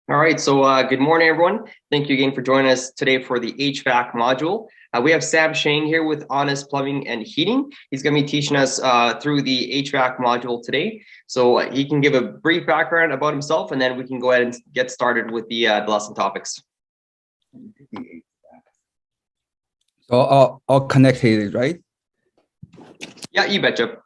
All right, so good morning, everyone. Thank you again for joining us today for the HVAC module. We have Sam Shang here with Honest Plumbing and Heating. He's going to be teaching us through the HVAC module today. So he can give a brief background about himself, and then we can go ahead and get started with the lesson topics. So all connected, right? Yeah, you betcha.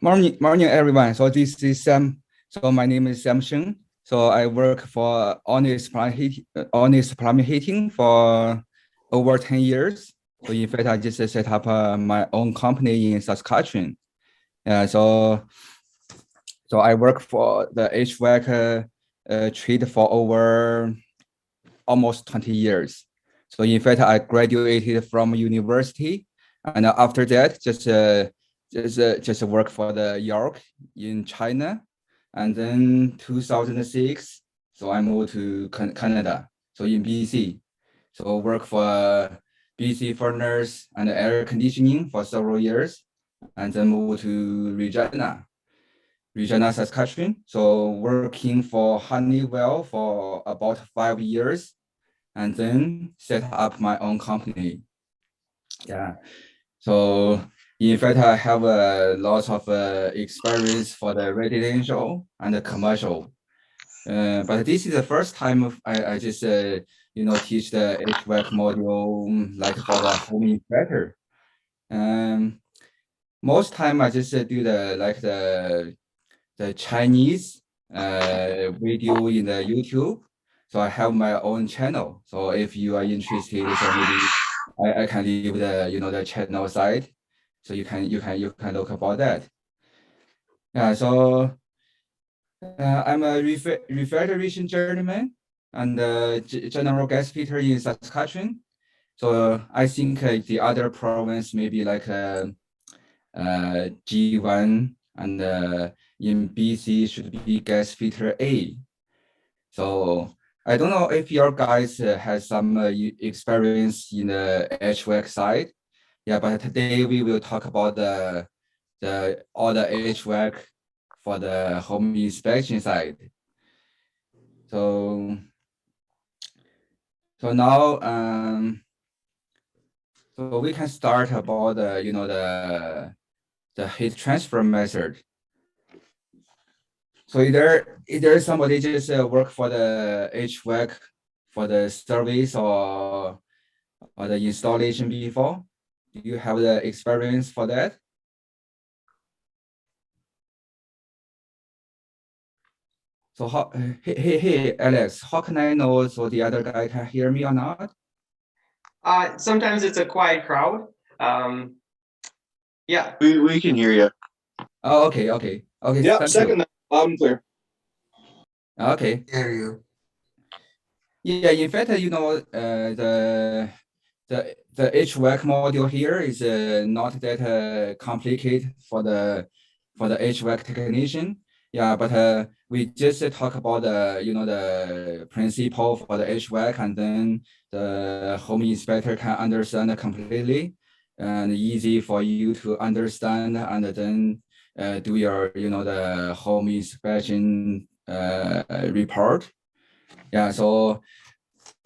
Morning, everyone. So this is Sam. So my name is Sam Sheng. So I work for Honest Plumbing Heating for over 10 years. So in fact, I just set up my own company in Saskatchewan. So I work for the HVAC trade for over almost 20 years. So in fact, I graduated from university, and after that, just work for the York in China. And then 2006, so I moved to Canada, so in BC. So work for BC Furnace and Air Conditioning for several years, and then moved to Regina, Saskatchewan. So working for Honeywell for about 5 years, and then set up my own company. Yeah. So in fact, I have a lot of experience for the residential and the commercial. But this is the first time I just teach the HVAC module like for the home inspector. Most time I just do the Chinese video in the YouTube. So I have my own channel. So if you are interested, so maybe I can leave the the channel side, so you can look about that. Yeah. So I'm a refrigeration journeyman and general gas fitter in Saskatchewan. So I think the other province maybe like G1 and in BC should be gas fitter A. So I don't know if your guys has some experience in the HVAC side. Yeah, but today we will talk about all the HVAC for the home inspection side. So now so we can start about the heat transfer method. So either somebody just work for the HVAC for the service or the installation before? Do you have the experience for that? So how, hey Alex, how can I know so the other guy can hear me or not? Sometimes it's a quiet crowd. Yeah. We can hear you. Oh, okay. Yeah, second that, loud and clear. Okay. Hear you. Yeah, in fact, the HVAC module here is not that complicated for the HVAC technician. Yeah, but we just talk about the principle for the HVAC, and then the home inspector can understand completely and easy for you to understand, and then do your the home inspection report. Yeah, so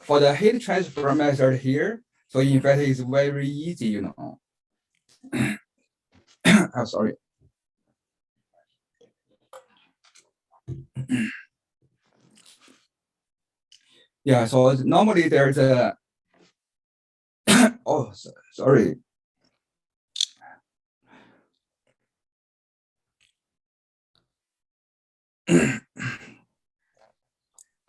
for the heat transfer method here, so in fact it's very easy, I'm sorry. Yeah, so normally there's a oh, sorry.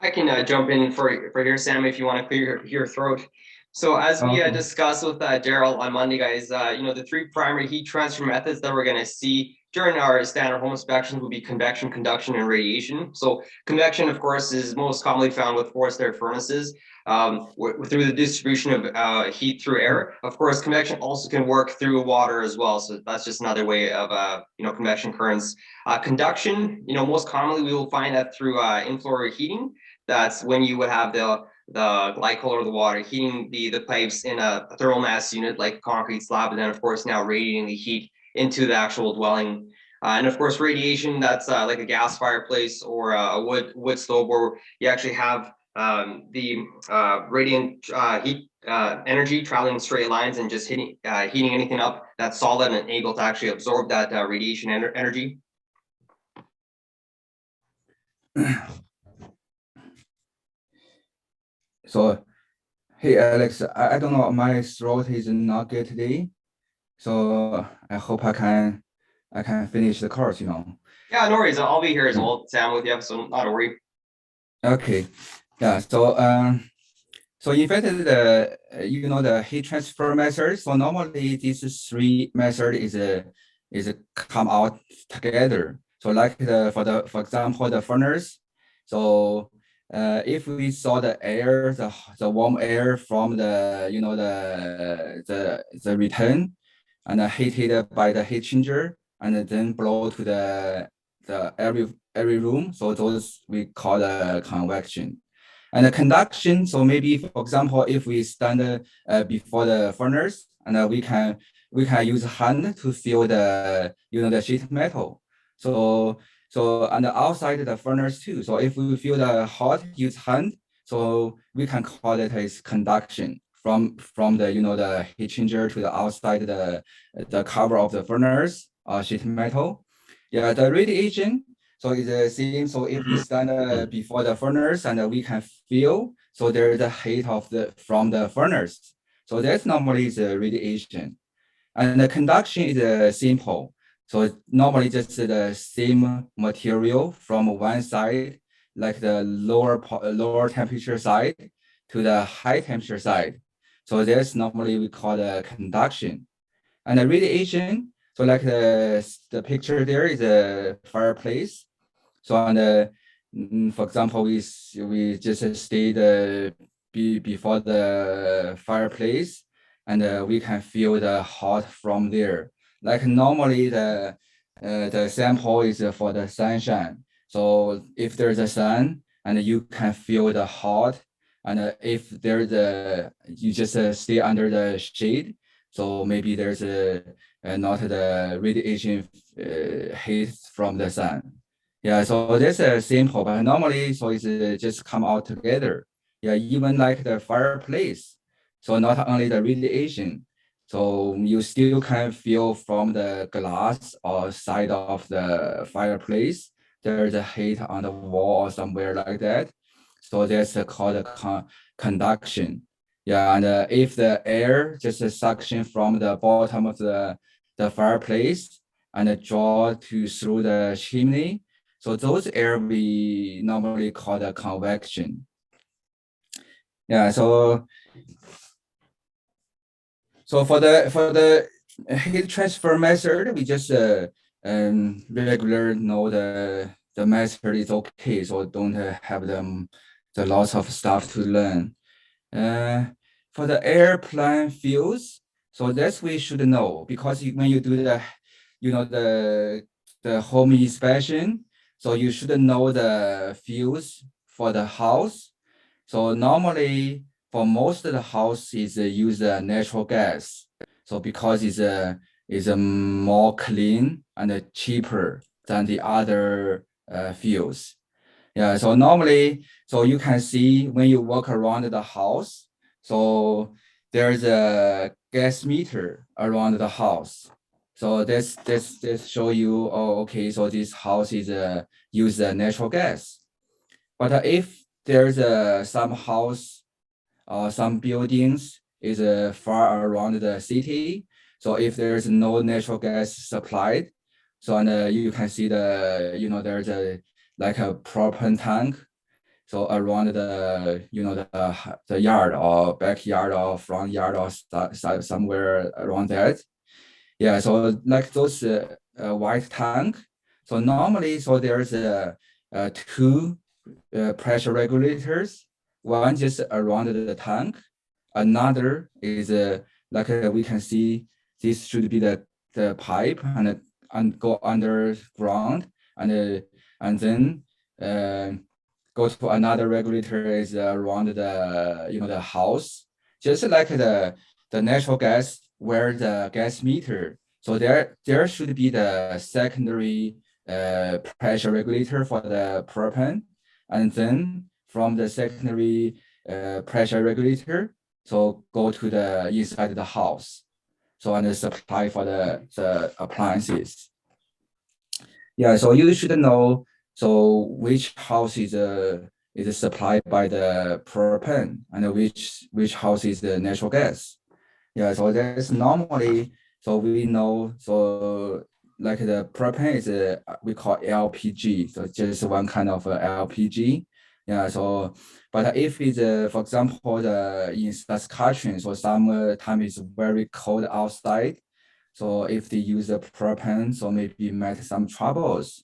I can jump in for here, Sam, if you want to clear your throat. So as we discussed with Daryl on Monday, guys, the three primary heat transfer methods that we're going to see during our standard home inspections will be convection, conduction, and radiation. So convection, of course, is most commonly found with forced air furnaces through the distribution of heat through air. Of course, convection also can work through water as well. So that's just another way of convection currents. Conduction, most commonly we will find that through in-floor heating. That's when you would have the glycol or the water heating the pipes in a thermal mass unit like a concrete slab, and then of course now radiating the heat into the actual dwelling. And of course, radiation, that's like a gas fireplace or a wood stove where you actually have the radiant heat energy traveling in straight lines and just heating anything up that's solid and able to actually absorb that radiation energy. So, hey Alex, I don't know, my throat is not good today, so I hope I can finish the course, Yeah, no worries. I'll be here as well, Sam, with you, so not a worry. Okay, yeah. So so in fact, the heat transfer method. So normally these three method is come out together. So like for example the furnace. So if we saw the air, the warm air from the the return and heated by the heat changer and then blow to the every room. So those we call the convection. And the conduction, so maybe for example, if we stand before the furnace and we can use hand to feel the the sheet metal. So on the outside the furnace too. So if we feel the hot, use hand. So we can call it as conduction from the the heat changer to the outside the cover of the furnace sheet metal. Yeah, the radiation. So it's the same. So if we stand before the furnace and we can feel, so there is a heat from the furnace. So that's normally the radiation. And the conduction is simple. So normally just the same material from one side, like the lower temperature side to the high temperature side. So that's normally we call the conduction. And the radiation, so like the picture there is a fireplace. So on the, for example, we just stayed before the fireplace, and we can feel the hot from there. Like normally the sample is for the sunshine. So if there's a sun and you can feel the hot, and if there's you just stay under the shade. So maybe there's not the radiation heat from the sun. Yeah, so that's simple, but normally, so it's just come out together. Yeah, even like the fireplace. So not only the radiation, so you still can feel from the glass or side of the fireplace, there's a heat on the wall or somewhere like that. So that's called conduction. Yeah, and if the air just suction from the bottom of the fireplace and draw through the chimney, so those air we normally call the convection. Yeah, so for the heat transfer method, we just regular know the method is okay, so don't have the lots of stuff to learn. For the airplane fuels, so that's we should know, because when you do the the home inspection, so you should know the fuels for the house. So normally for most of the house is use natural gas. So because it's more clean and cheaper than the other fuels. Yeah, so normally, so you can see when you walk around the house, so there's a gas meter around the house. So this show you, oh, okay, so this house is use natural gas. But if there's some house or some buildings is far around the city, so if there's no natural gas supplied, so and you can see the there's like a propane tank, so around the the yard or backyard or front yard or somewhere around that. Yeah, so like those white tank. So normally, so there's two pressure regulators. One just around the tank. Another is like we can see this should be the pipe and go underground and then go to another regulator is around the the house, just like the natural gas where the gas meter So there should be the secondary pressure regulator for the propane, and then from the secondary pressure regulator, so go to the inside the house, so and the supply for the appliances. Yeah, so you should know so which house is supplied by the propane and which house is the natural gas. Yeah, so that's normally, so we know, so like the propane is we call LPG, so just one kind of LPG. Yeah, so but if it's for example in Saskatchewan, so sometimes it's very cold outside, so if they use the propane, so maybe met some troubles.